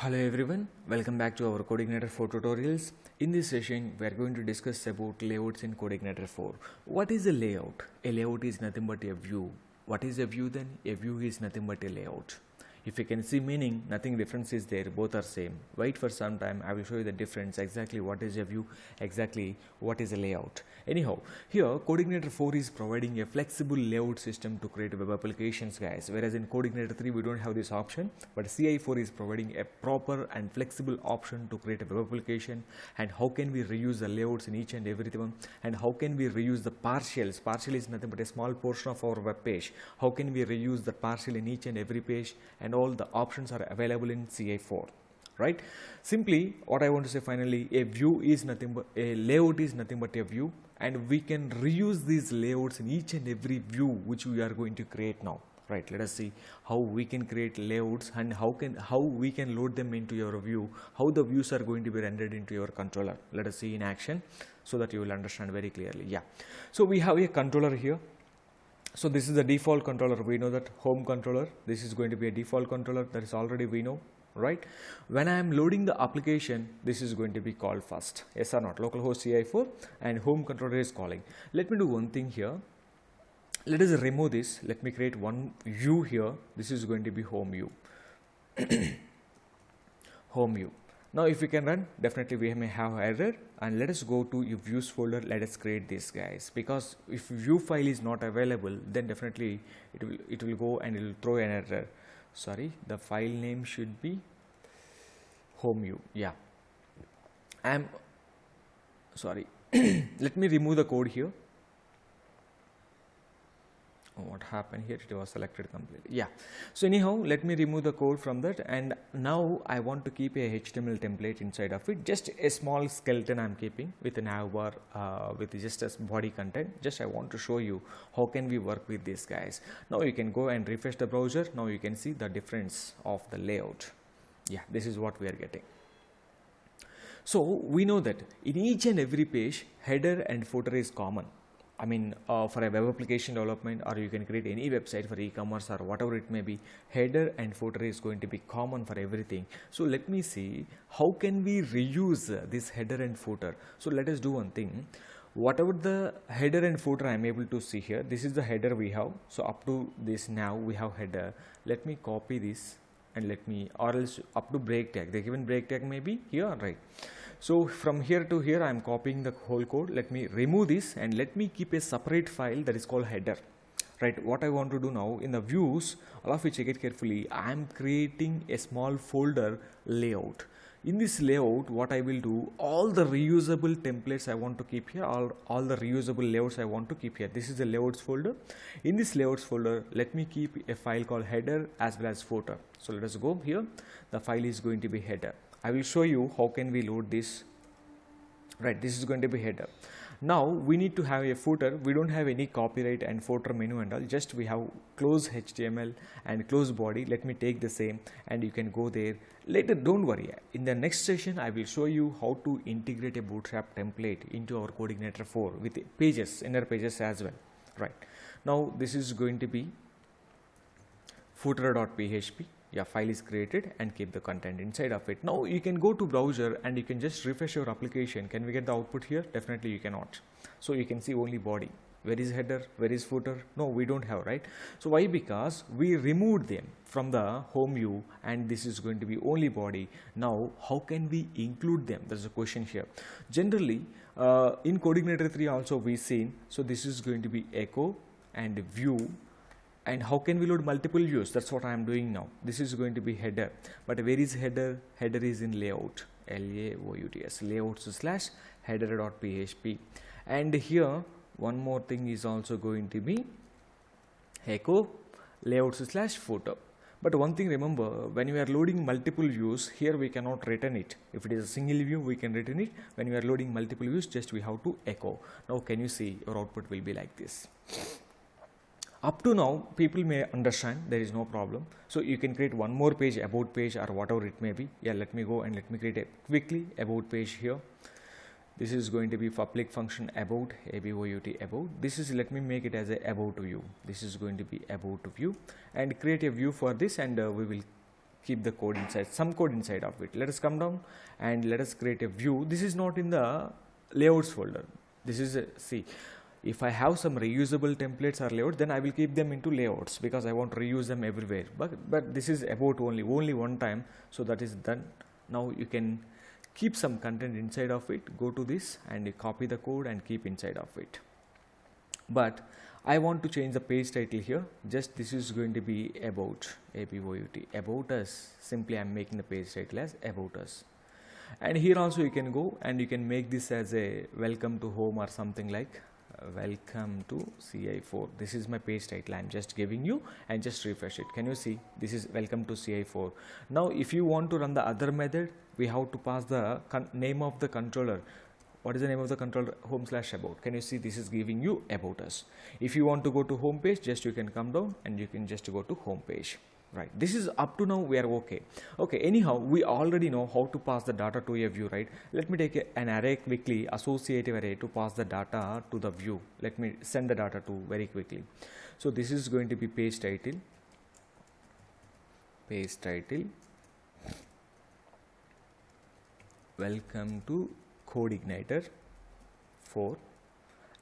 Hello everyone, welcome back to our Codeigniter 4 tutorials. In this session, we are going to discuss about layouts in Codeigniter 4. What is a layout? A layout is nothing but a view. What is a view then? A view is nothing but a layout. If you can see meaning, nothing difference is there, both are same. Wait for some time, I will show you the difference, exactly what is a view, exactly what is a layout. Anyhow, here Codeigniter 4 is providing a flexible layout system to create web applications, guys, whereas in Codeigniter 3 we don't have this option, but CI4 is providing a proper and flexible option to create a web application. And how can we reuse the layouts in each and everything, and how can we reuse the partials? Partial is nothing but a small portion of our web page. How can we reuse the partial in each and every page, and all the options are available in CI4, right? Simply what I want to say finally, a view is nothing but a layout is nothing but a view, and we can reuse these layouts in each and every view which we are going to create now, right? Let us see how we can create layouts and how we can load them into your view, how the views are going to be rendered into your controller. Let us see in action so that you will understand very clearly. Yeah, so we have a controller here. So this is the default controller. We know that home controller, this is going to be a default controller, that is already we know, right? When I am loading the application, this is going to be called first, yes or not? Localhost CI4 and home controller is calling. Let me do one thing here. Let us remove this. Let me create one view here. This is going to be home view. Home view. Now if we can run, definitely we may have error, and let us go to your views folder. Let us create this, guys, because if view file is not available, then definitely it will go and it will throw an error. Sorry, the file name should be home view. Yeah, I'm sorry. Let me remove the code here. What happened here? It was selected completely. Yeah, so anyhow, let me remove the code from that, and now I want to keep a HTML template inside of it. Just a small skeleton I'm keeping with a navbar with just as body content. Just I want to show you how can we work with this, guys. Now you can go and refresh the browser. Now you can see the difference of the layout. Yeah, this is what we are getting. So we know that in each and every page, header and footer is common. I mean, for a web application development, or you can create any website for e-commerce or whatever it may be, header and footer is going to be common for everything. So let me see how can we reuse this header and footer. So let us do one thing. Whatever the header and footer I am able to see here, this is the header we have. So up to this now we have header. Let me copy this and let me, or else up to break tag, the given break tag may be here, right? So from here to here I am copying the whole code. Let me remove this and let me keep a separate file that is called header, right? What I want to do now in the views, all of you check it carefully, I am creating a small folder layout. In this layout, what I will do, all the reusable templates I want to keep here, all the reusable layouts I want to keep here. This is the layouts folder. In this layouts folder, let me keep a file called header as well as footer. So let us go here. The file is going to be header. I will show you how can we load this. Right, this is going to be header. Now we need to have a footer. We don't have any copyright and footer menu and all, just we have close HTML and close body. Let me take the same and you can go there later. Don't worry, in the next session I will show you how to integrate a bootstrap template into our Codeigniter 4 with pages, inner pages as well. Right, now this is going to be footer.php. Yeah, file is created and keep the content inside of it. Now you can go to browser and you can just refresh your application. Can we get the output here? Definitely you cannot. So you can see only body. Where is header? Where is footer? No, we don't have, right? So why? Because we removed them from the home view and this is going to be only body. Now how can we include them? There's a question here. Generally in Codeigniter 3 also we seen, so this is going to be echo and view. And how can we load multiple views? That's what I am doing now. This is going to be header, but where is header? Header is in layout, L-A-O-U-T-S, layouts/header.php. And here one more thing is also going to be echo layouts/footer. But one thing remember, when you are loading multiple views, here we cannot return it. If it is a single view, we can return it. When you are loading multiple views, just we have to echo. Now can you see your output will be like this. Up to now, people may understand, there is no problem. So you can create one more page, about page or whatever it may be. Yeah, let me go and let me create a quickly about page here. This is going to be public function about, A-B-O-U-T, about. This is, let me make it as a about view. This is going to be about view, and create a view for this, and we will keep the code inside, some code inside of it. Let us come down and let us create a view. This is not in the layouts folder. This is see, if I have some reusable templates or layouts, then I will keep them into layouts because I want to reuse them everywhere. But this is about only one time, so that is done. Now you can keep some content inside of it. Go to this and you copy the code and keep inside of it. But I want to change the page title here. Just this is going to be about, A-B-O-U-T, about us. Simply I am making the page title as about us. And here also you can go and you can make this as a welcome to home or something like welcome to CI4. This is my page title I am just giving you, and just refresh it. Can you see? This is welcome to CI4. Now if you want to run the other method, we have to pass the name of the controller. What is the name of the controller? Home/about. Can you see? This is giving you about us. If you want to go to home page, just you can come down and you can just go to home page. Right, this is up to now we are okay. Okay, anyhow, we already know how to pass the data to a view, right? Let me take an array quickly, associative array, to pass the data to the view. Let me send the data to very quickly. So this is going to be page title, welcome to CodeIgniter 4,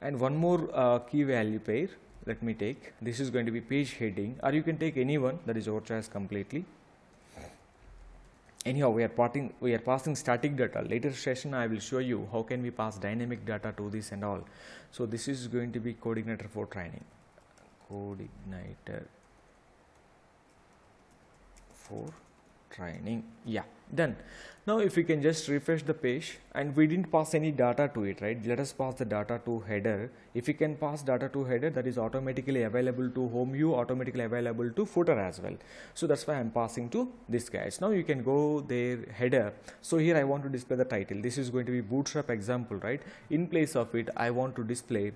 and one more key value pair. Let me take, this is going to be page heading, or you can take anyone, that is your choice completely. Anyhow, we are passing static data. Later session I will show you how can we pass dynamic data to this and all. So this is going to be CodeIgniter 4 training, CodeIgniter 4 training. Yeah, done. Now if we can just refresh the page, and we didn't pass any data to it, right? Let us pass the data to header. If we can pass data to header, that is automatically available to home view, automatically available to footer as well. So that's why I'm passing to this guys. Now you can go there, header. So here I want to display the title. This is going to be Bootstrap example, right? In place of it, I want to display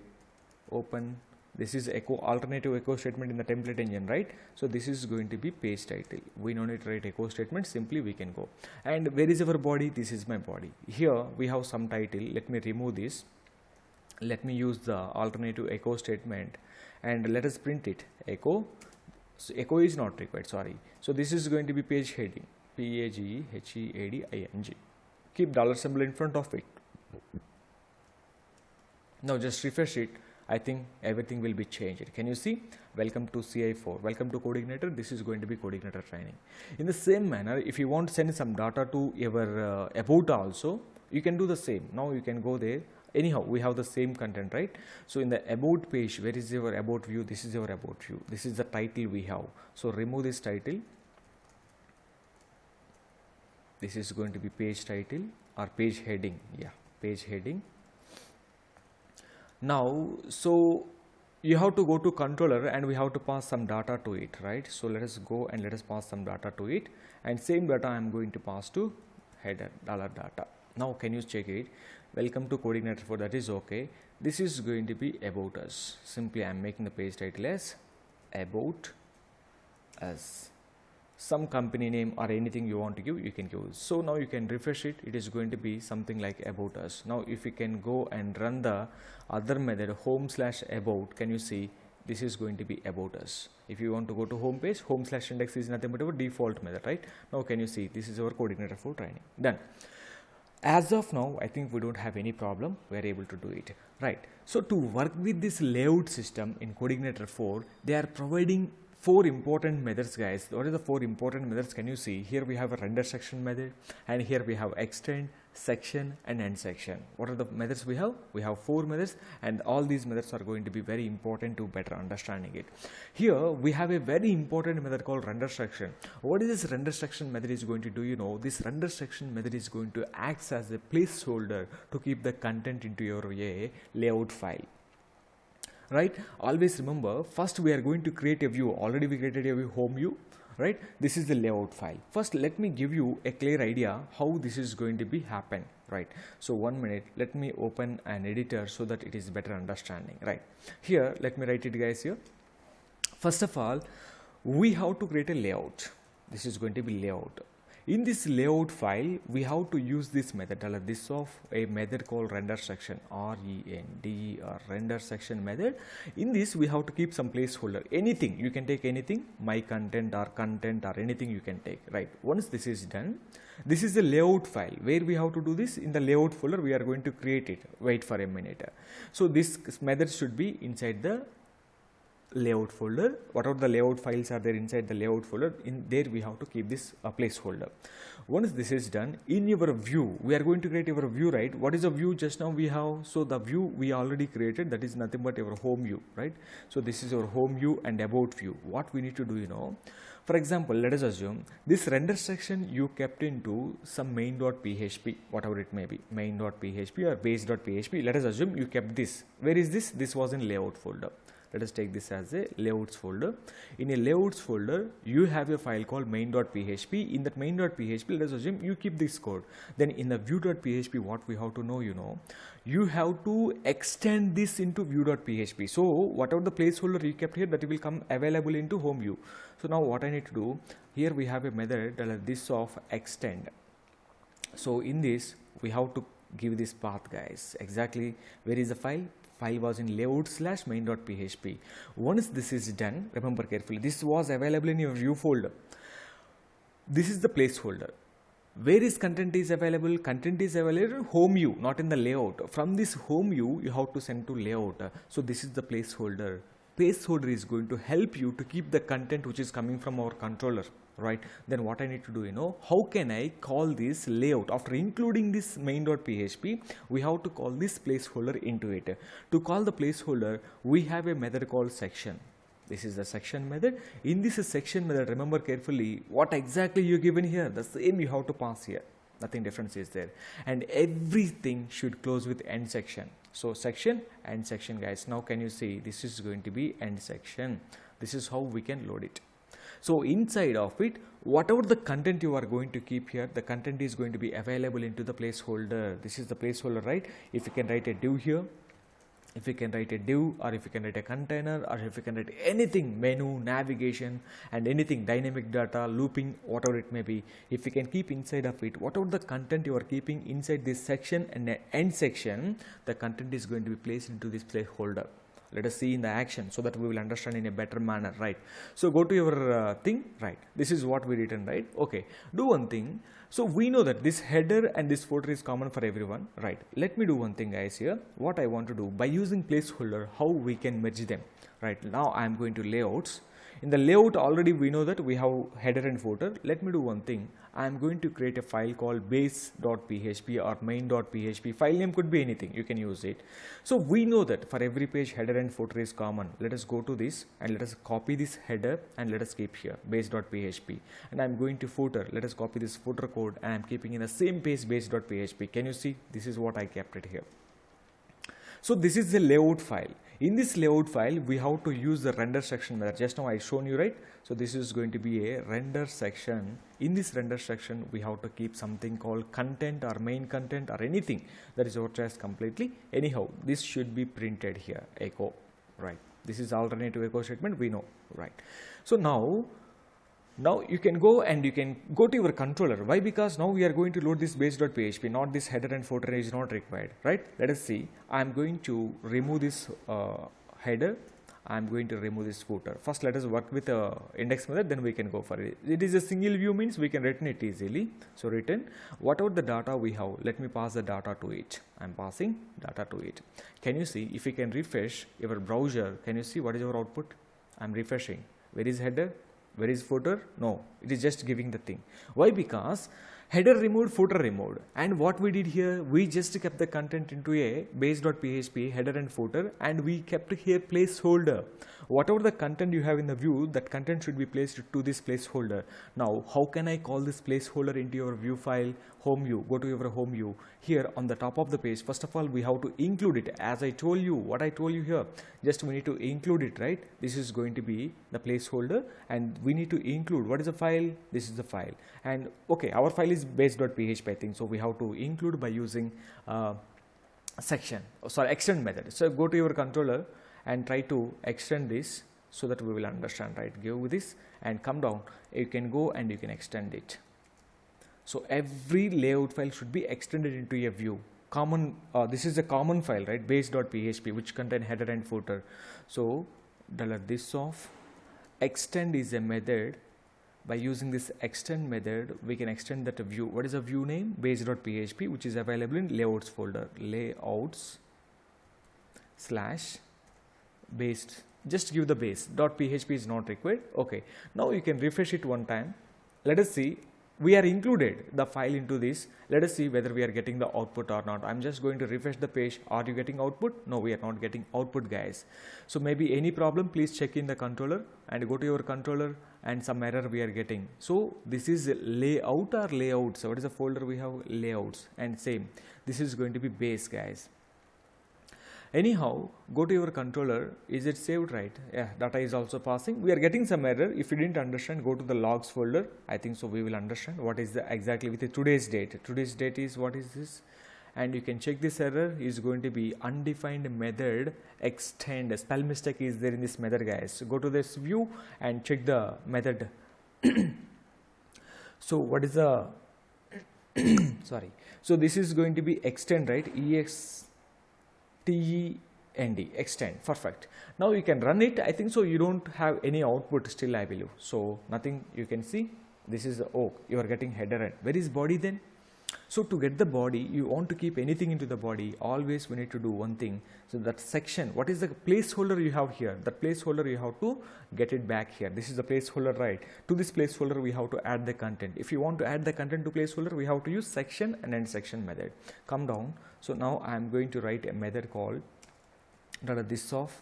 open. This is echo, alternative echo statement in the template engine, right? So this is going to be page title. We don't need to write echo statement, simply we can go. And where is our body? This is my body. Here we have some title. Let me remove this. Let me use the alternative echo statement and let us print it. Echo. So echo is not required, sorry. So this is going to be page heading, PAGEHEADING. Keep dollar symbol in front of it. Now just refresh it. I think everything will be changed. Can you see? Welcome to CI4, welcome to CodeIgniter. This is going to be CodeIgniter training. In the same manner, if you want to send some data to your about also, you can do the same. Now you can go there. Anyhow, we have the same content, right? So in the about page, where is your about view? This is your about view. This is the title we have. So remove this title. This is going to be page title or page heading. Yeah, page heading. Now, so you have to go to controller and we have to pass some data to it, right? So let us go and let us pass some data to it, and same data I am going to pass to header $data. Now can you check it? Welcome to CodeIgniter 4, that is okay. This is going to be about us. Simply I am making the page title as about us. Some company name or anything you want to give, you can give. So now you can refresh it. It is going to be something like about us. Now if you can go and run the other method, home/about, can you see? This is going to be about us. If you want to go to home page, home/index is nothing but our default method, right? Now can you see? This is our CodeIgniter 4 training. Done. As of now, I think we don't have any problem. We are able to do it, right? So to work with this layout system in CodeIgniter 4, they are providing 4 important methods, guys. What are the 4 important methods? Can you see? Here we have a render section method, and here we have extend, section, and end section. What are the methods we have? We have 4 methods, and all these methods are going to be very important to better understanding it. Here we have a very important method called render section. What is this render section method is going to do? You know, this render section method is going to act as a placeholder to keep the content into your layout file. Right? Always remember, first we are going to create a view. Already we created a view, home view, right? This is the layout file. First, let me give you a clear idea how this is going to be happen, right? So 1 minute, let me open an editor so that it is better understanding, right? Here, let me write it, guys, here. First of all, we have to create a layout. This is going to be layout. In this layout file, we have to use this method, this of a method called render section, R-E-N-D-E-R, render section method. In this, we have to keep some placeholder, anything, you can take anything, my content or anything you can take, right? Once this is done, this is the layout file. Where we have to do this? In the layout folder, we are going to create it. Wait for a minute. So this method should be inside the layout folder. Whatever the layout files are there inside the layout folder, in there we have to keep this placeholder. Once this is done, in your view, we are going to create your view, right? What is a view? Just now we have, so the view we already created, that is nothing but your home view, right? So this is your home view and about view. What we need to do, for example, let us assume this render section you kept into some main.php, whatever it may be, main.php or base.php. Let us assume you kept this. Where is this? This was in layout folder. Let us take this as a layouts folder. In a layouts folder, you have a file called main.php. In that main.php, let us assume you keep this code. Then in the view.php, what we have to know, you have to extend this into view.php. So whatever the placeholder you kept here, that will come available into home view. So now what I need to do, here we have a method this of extend. So in this, we have to give this path, guys. Exactly where is the file? File was in layout/main.php. Once this is done, remember carefully, this was available in your view folder. This is the placeholder. Where is content is available? Content is available in home view, not in the layout. From this home view, you have to send to layout. So this is the placeholder. Placeholder is going to help you to keep the content which is coming from our controller, right? Then what I need to do, how can I call this layout? After including this main.php, we have to call this placeholder into it. To call the placeholder, we have a method called section. This is the section method. In this section method, remember carefully what exactly you given here. The same you have to pass here. Nothing difference is there. And everything should close with end section. So section and section, guys. Now can you see this is going to be end section. This is how we can load it. So inside of it, whatever the content you are going to keep here, the content is going to be available into the placeholder. This is the placeholder, right? If you can write a div here, if you can write a div, or if you can write a container, or if you can write anything, menu, navigation, and anything, dynamic data, looping, whatever it may be, if you can keep inside of it, whatever the content you are keeping inside this section and end section, the content is going to be placed into this placeholder. Let us see in the action so that we will understand in a better manner, right? So go to your thing, right? This is what we written, right? Okay, do one thing. So we know that this header and this footer is common for everyone, right? Let me do one thing, guys, here. What I want to do, by using placeholder, how we can merge them, right? Now I am going to layouts. In the layout already we know that we have header and footer. Let me do one thing. I am going to create a file called base.php or main.php. File name could be anything, you can use it. So we know that for every page header and footer is common. Let us go to this and let us copy this header and let us keep here base.php. And I am going to footer. Let us copy this footer code and I am keeping in the same page base.php. Can you see? This is what I kept it here. So this is the layout file. In this layout file, we have to use the render section method. Just now I shown you, right? So this is going to be a render section. In this render section, we have to keep something called content or main content or anything that is our choice completely. Anyhow, this should be printed here, echo, right? This is alternative echo statement, we know, right? So now you can go and you can go to your controller. Why? Because now we are going to load this base.php, not this header and footer is not required, right? Let us see. I am going to remove this header. I am going to remove this footer. First, let us work with index method, then we can go for it. It is a single view, means we can return it easily. So return whatever the data we have. Let me pass the data to it. I am passing data to it. Can you see? If you can refresh your browser, can you see what is our output? I am refreshing. Where is header? Where is footer? No, it is just giving the thing. Why? Because header removed, footer removed. And what we did here, we just kept the content into a base.php header and footer, and we kept here placeholder. Whatever the content you have in the view, that content should be placed to this placeholder. Now, how can I call this placeholder into your view file? Home view. Go to your home view. Here on the top of the page, first of all, we have to include it. As I told you, what I told you here, just we need to include it, right? This is going to be the placeholder, and we need to include what is the file. This is the file, and okay, our file is base.php, I think. So we have to include by using extend method. So go to your controller and try to extend this so that we will understand, right? Give this and come down. You can go and you can extend it. So every layout file should be extended into a view. Common, this is a common file, right? Base.php, which contain header and footer. So $this of extend is a method. By using this extend method, we can extend that view. What is a view name? Base.php, which is available in layouts folder. Layouts / base. Just give the base. .php is not required. Okay. Now you can refresh it one time. Let us see. We are included the file into this. Let us see whether we are getting the output or not. I'm just going to refresh the page. Are you getting output? No, we are not getting output, guys. So maybe any problem, please check in the controller and go to your controller, and some error we are getting. So this is layout or layouts. So what is the folder we have? Layouts. And same, this is going to be base, guys. Anyhow, go to your controller. Is it saved? Right? Yeah, data is also passing. We are getting some error. If you didn't understand, go to the logs folder. I think so we will understand what is the exactly with the today's date. Today's date is what is this? And you can check this error is going to be undefined method extend. A spell mistake is there in this method, guys. So go to this view and check the method. So what is the sorry. So this is going to be extend, right? EXTEND, extend. Perfect. Now you can run it. I think so you don't have any output still, I believe. So nothing you can see. This is, oh, you are getting header end. Where is body then? So to get the body, you want to keep anything into the body, always we need to do one thing. So that section, what is the placeholder you have here? That placeholder you have to get it back here. This is the placeholder, right? To this placeholder we have to add the content. If you want to add the content to placeholder, we have to use section and end section method. Come down. So now I am going to write a method called this of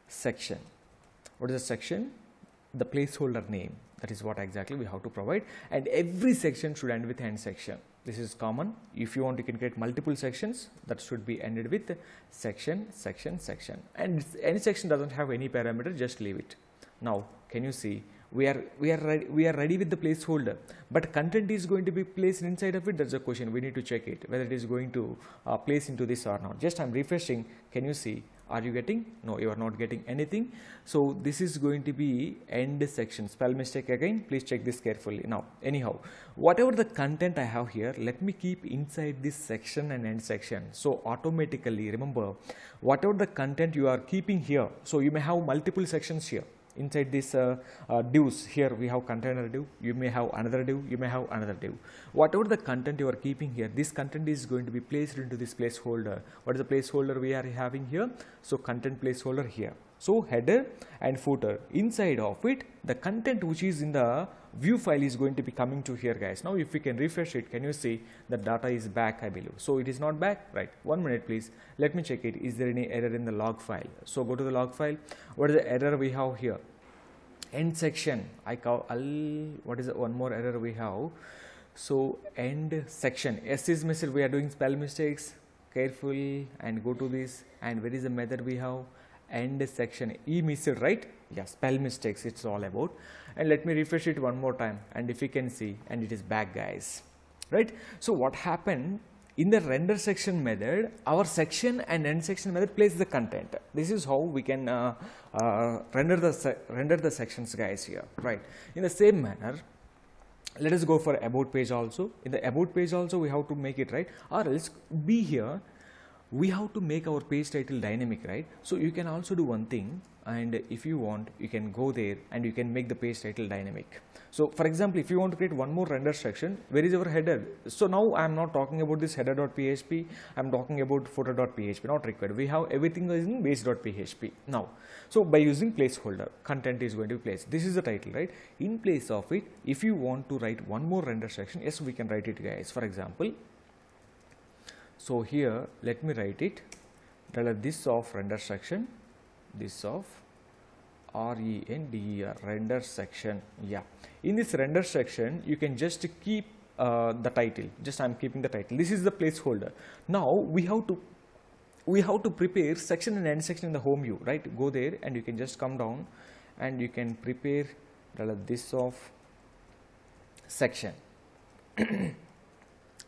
section. What is the section? The placeholder name. That is what exactly we have to provide, and every section should end with end section. This is common. If you want, you can create multiple sections that should be ended with section, section, section. And any section doesn't have any parameter, just leave it. Now, can you see? We are ready with the placeholder, but content is going to be placed inside of it. That's a question. We need to check it whether it is going to place into this or not. Just I'm refreshing. Can you see? Are you getting? No, you are not getting anything. So this is going to be end section. Spell mistake again. Please check this carefully. Now, anyhow, whatever the content I have here, let me keep inside this section and end section. So automatically, remember, whatever the content you are keeping here, so you may have multiple sections here. Inside this divs, here we have container div, you may have another div, you may have another div. Whatever the content you are keeping here, this content is going to be placed into this placeholder. What is the placeholder we are having here? So content placeholder here. So header and footer. Inside of it, the content which is in the view file is going to be coming to here, guys. Now if we can refresh it, can you see the data is back, I believe. So it is not back, right? 1 minute please. Let me check it. Is there any error in the log file? So go to the log file. What is the error we have here? End section. What is the one more error we have? So end section. S is missing. We are doing spell mistakes. Carefully and go to this. And where is the method we have? End section. E missed, right? Yeah, spell mistakes. It's all about. And let me refresh it one more time. And if you can see, and it is back, guys. Right? So what happened? In the render section method, our section and end section method places the content. This is how we can render the sections, guys, here, right? In the same manner, let us go for about page also. In the about page also, we have to make it, right? Or else be here, we have to make our page title dynamic, right? So you can also do one thing, and if you want, you can go there and you can make the page title dynamic. So for example, if you want to create one more render section, where is our header? So now I am not talking about this header.php, I am talking about footer.php, not required. We have everything is in base.php now. So by using placeholder, content is going to be placed. This is the title, right? In place of it, if you want to write one more render section, yes, we can write it, guys. For example, so here, let me write it, this of render section, this of render, render section. Yeah, in this render section you can just keep the title. Just I'm keeping the title. This is the placeholder. Now we have to prepare section and end section in the home view, right? Go there and you can just come down and you can prepare this of section.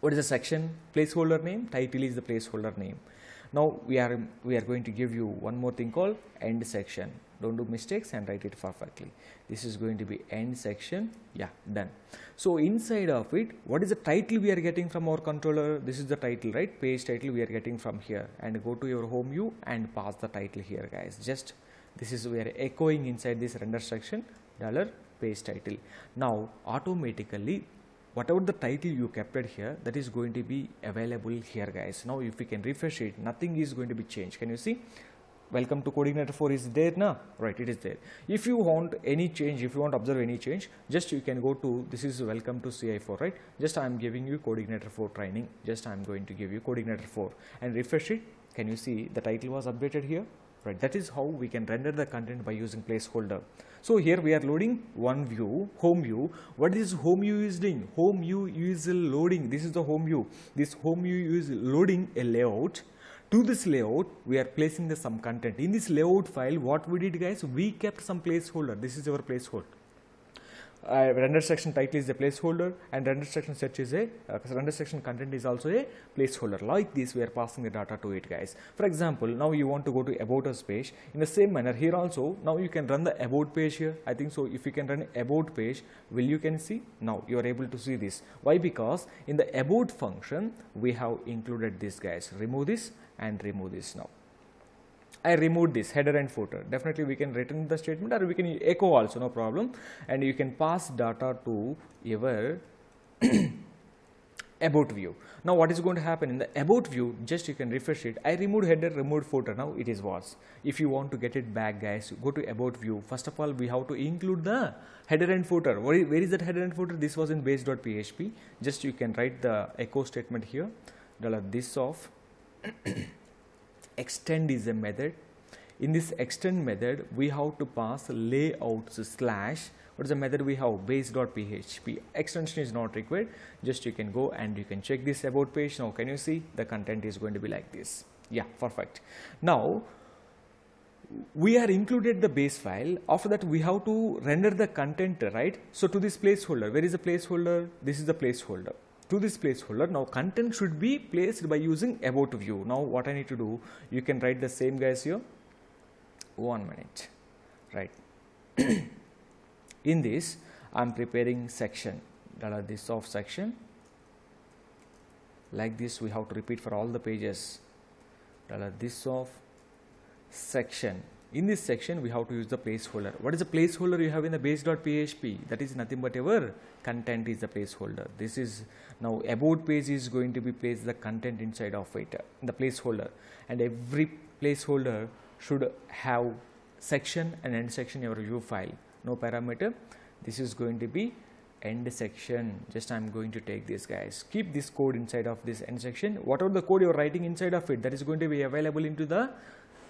What is the section? Placeholder name. Title is the placeholder name. Now we are going to give you one more thing called end section. don't do mistakes and write it perfectly. This is going to be end section. Yeah, done. So inside of it, what is the title we are getting from our controller? This is the title, right? Page title we are getting from here, and go to your home view and pass the title here, guys. Just this is we are echoing inside this render section $page title. Now automatically whatever the title you kept it here, that is going to be available here, guys. Now if we can refresh it, nothing is going to be changed. Can you see? Welcome to Coordinator 4 is there now, right? It is there. If you want any change, if you want to observe any change, just you can go to, this is welcome to CI4, right? Just I am giving you Coordinator 4 training. Just I am going to give you Coordinator 4 and refresh it. Can you see the title was updated here? Right, that is how we can render the content by using placeholder. So here we are loading one view, home view. What is home view is doing? Home view is loading. This is the home view. This home view is loading a layout. To this layout, we are placing the some content. In this layout file, what we did, guys, we kept some placeholder. This is our placeholder. Render section title is a placeholder, and render section search is a render section content is also a placeholder. Like this, we are passing the data to it, guys. For example, now you want to go to about us page. In the same manner, here also now you can run the about page here. I think so. If you can run about page, will you can see now you are able to see this. Why? Because in the about function we have included this, guys. Remove this and remove this now. I removed this header and footer. Definitely we can return the statement, or we can echo also, no problem. And you can pass data to your about view. Now what is going to happen in the about view, just you can refresh it. I removed header, removed footer. Now it is was. If you want to get it back, guys, go to about view. First of all, we have to include the header and footer. Where is that header and footer? This was in base.php. Just you can write the echo statement here. $this of extend is a method. In this extend method, we have to pass layouts slash. What is the method we have? Base.php. Extension is not required. Just you can go and you can check this about page. Now can you see the content is going to be like this? Yeah, perfect. Now we are included the base file. After that we have to render the content, right? So to this placeholder, where is the placeholder? This is the placeholder. To this placeholder, now content should be placed by using about view. Now what I need to do, you can write the same, guys, here. 1 minute, right? In this, I am preparing section, this of section. Like this, we have to repeat for all the pages. This of section. In this section, we have to use the placeholder. What is the placeholder you have in the base.php? That is nothing but our content is the placeholder. This is now about page is going to be placed the content inside of it, the placeholder, and every placeholder should have section and end section in your view file. No parameter. This is going to be end section. Just I am going to take this, guys. Keep this code inside of this end section. Whatever the code you are writing inside of it, that is going to be available into the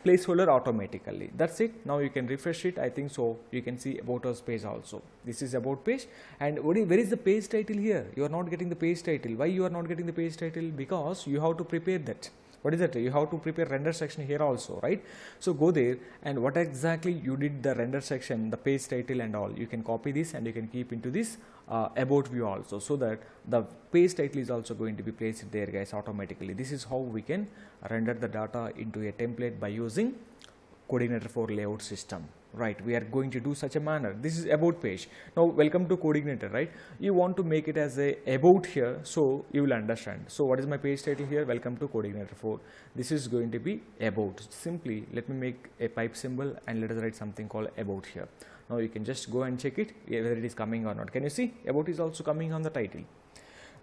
placeholder automatically. That's it. Now you can refresh it. I think so. You can see about us page also. This is about page. And where is the page title here? You are not getting the page title. Why you are not getting the page title? Because you have to prepare that. What is that? You have to prepare render section here also, right? So go there, and what exactly you did the render section, the page title and all, you can copy this and you can keep into this about view also, so that the page title is also going to be placed there, guys, automatically. This is how we can render the data into a template by using Coordinator 4 layout system. Right, we are going to do such a manner. This is about page. Now welcome to Coordinator, right? You want to make it as a about here, so you will understand. So what is my page title here? Welcome to Coordinator 4. This is going to be about. Simply let me make a pipe symbol and let us write something called about here. Now you can just go and check it whether it is coming or not. Can you see? About is also coming on the title.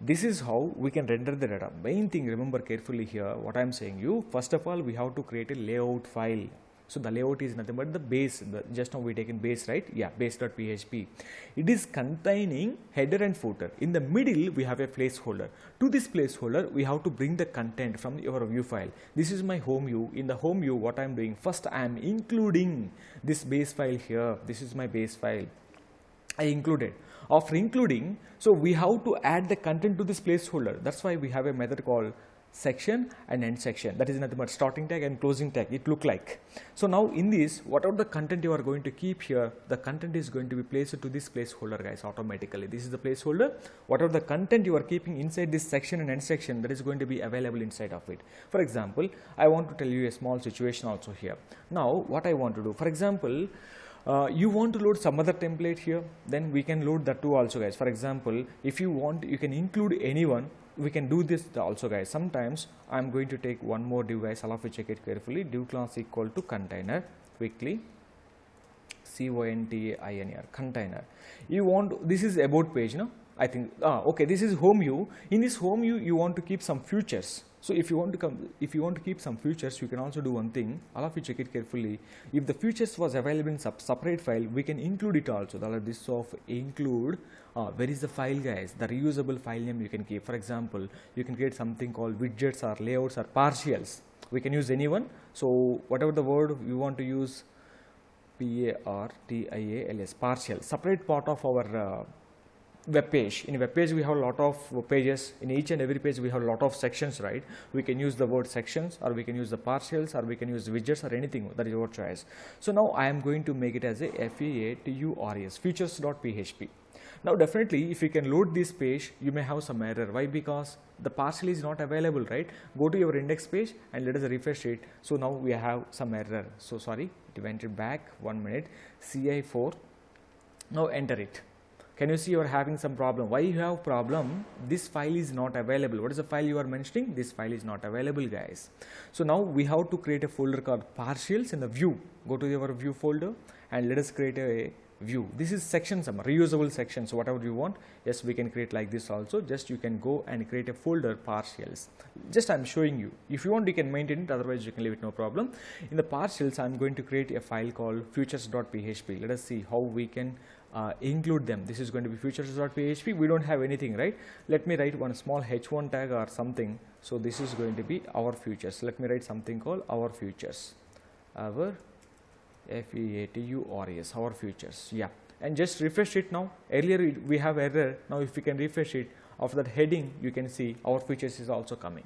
This is how we can render the data. Main thing, remember carefully here what I am saying you. First of all, we have to create a layout file. So the layout is nothing but the base. Just now we taken base, right? Yeah, base.php. It is containing header and footer. In the middle, we have a placeholder. To this placeholder, we have to bring the content from your view file. This is my home view. In the home view, what I am doing? First, I am including this base file here. This is my base file. I included. After including, so we have to add the content to this placeholder. That's why we have a method called section and end section. That is nothing but starting tag and closing tag, it look like. So now in this, whatever the content you are going to keep here, the content is going to be placed to this placeholder, guys, automatically. This is the placeholder. Whatever the content you are keeping inside this section and end section, that is going to be available inside of it. For example, I want to tell you a small situation also here. Now what I want to do, for example, you want to load some other template here, then we can load that too also, guys. For example, if you want, you can include anyone. We can do this also, guys. Sometimes I'm going to take one more div, guys. All of you check it carefully. Div class equal to container. Quickly, container, container. You want, this is about page, no? I think, okay, this is home view. In this home view, you want to keep some features. So if you want to keep some features, you can also do one thing. All of you check it carefully. If the features was available in separate file, we can include it also. This of include. Where is the file, guys? The reusable file name you can keep. For example, you can create something called widgets or layouts or partials. We can use anyone. So whatever the word you want to use, partials, partial, separate part of our web page. In web page we have a lot of pages. In each and every page we have a lot of sections, right? We can use the word sections, or we can use the partials, or we can use widgets, or anything. That is your choice. So now I am going to make it as a features, features.php. Now definitely if you can load this page, you may have some error. Why? Because the partial is not available, right? Go to your index page and let us refresh it. So now we have some error. So sorry, it went back 1 minute. CI4. Now enter it. Can you see you are having some problem? Why you have problem? This file is not available. What is the file you are mentioning? This file is not available, guys. So now we have to create a folder called partials in the view. Go to your view folder and let us create a view. This is section, some reusable section. So whatever you want, yes, we can create like this also. Just you can go and create a folder partials. Just I'm showing you. If you want, you can maintain it. Otherwise, you can leave it, no problem. In the partials, I'm going to create a file called features.php. Let us see how we can include them. This is going to be features.php. We don't have anything, right? Let me write one small h1 tag or something. So this is going to be our features. Let me write something called our features. Our features, our features. Yeah, and just refresh it now. Earlier we have error. Now if you can refresh it, after that heading you can see our features is also coming.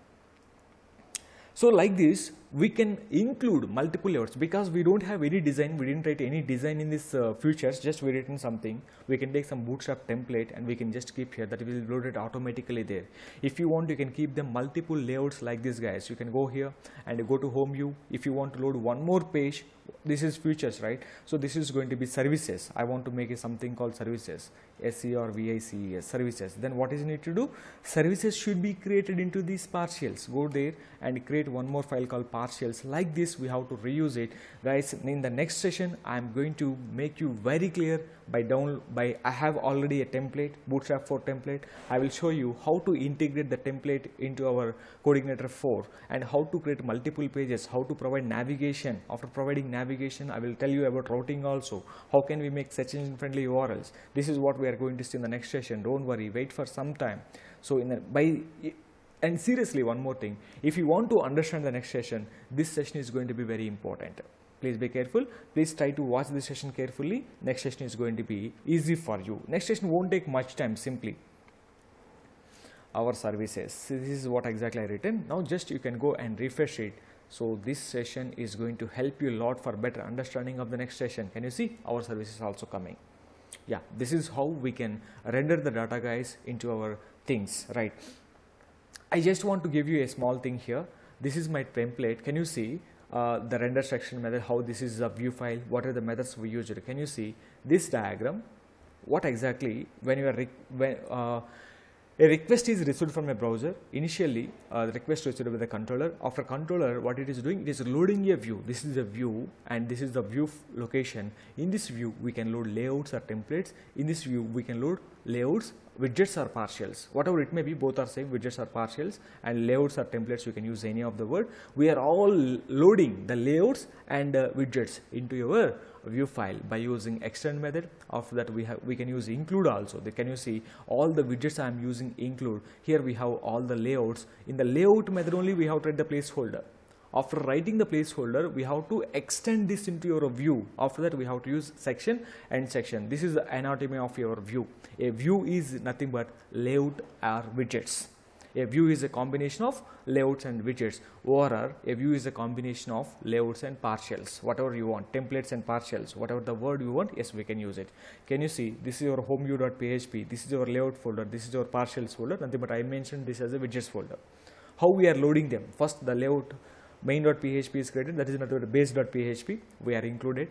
So like this, we can include multiple layouts because we don't have any design. We didn't write any design in this features, just we written something. We can take some bootstrap template and we can just keep here. That will load it automatically there. If you want, you can keep them multiple layouts like this, guys. You can go here and go to home view. If you want to load one more page, this is features, right? So this is going to be services. I want to make it something called services, SERVICES, services. Then what is need to do? Services should be created into these partials. Go there and create one more file called partials. Like this, we have to reuse it, guys. In the next session, I am going to make you very clear by I have already a template, Bootstrap 4 template. I will show you how to integrate the template into our CodeIgniter 4 and how to create multiple pages, how to provide navigation. After providing navigation, I will tell you about routing also. How can we make search engine friendly URLs? This is what we are going to see in the next session. Don't worry, wait for some time. So and seriously, one more thing, if you want to understand the next session, this session is going to be very important. Please be careful. Please try to watch this session carefully. Next session is going to be easy for you. Next session won't take much time. Simply our services. This is what exactly I written. Now just you can go and refresh it. So this session is going to help you a lot for better understanding of the next session. Can you see our services also coming? Yeah, this is how we can render the data, guys, into our things, right? I just want to give you a small thing here. This is my template. Can you see the render section method, how this is a view file, what are the methods we used? Can you see this diagram? What exactly, when you are a request is received from a browser, initially the request received by the controller. After controller, what it is doing, it is loading a view. This is a view and this is the view location. In this view, we can load layouts or templates. In this view, we can load layouts, widgets or partials, whatever it may be, both are same, widgets or partials, and layouts or templates, you can use any of the word. We are all loading the layouts and widgets into your view file by using extend method. After that, we can use include also. Can you see all the widgets I am using include? Here we have all the layouts. In the layout method only, we have to write the placeholder. After writing the placeholder, we have to extend this into your view. After that, we have to use section and section. This is the anatomy of your view. A view is nothing but layout or widgets. A view is a combination of layouts and widgets. ORR, a view is a combination of layouts and partials, whatever you want, templates and partials, whatever the word you want, yes, we can use it. Can you see, this is your homeview.php, this is your layout folder, this is your partials folder, nothing but I mentioned this as a widgets folder. How we are loading them? First, the layout main.php is created, that is not the base.php, we are included.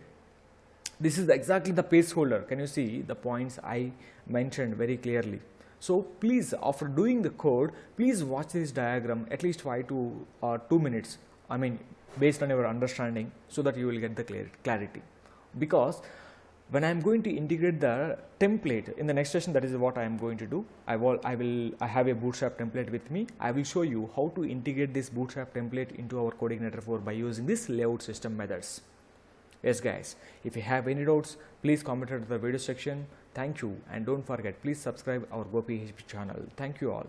This is exactly the page folder. Can you see the points I mentioned very clearly? So please, after doing the code, please watch this diagram at least 5 to 2 minutes. I mean, based on your understanding, so that you will get the clarity. Because when I am going to integrate the template in the next session, that is what I am going to do. I have a Bootstrap template with me. I will show you how to integrate this Bootstrap template into our CodeIgniter 4 by using this layout system methods. Yes guys, if you have any doubts, please comment at the video section. Thank you, and don't forget, please subscribe our GoPHP channel. Thank you all.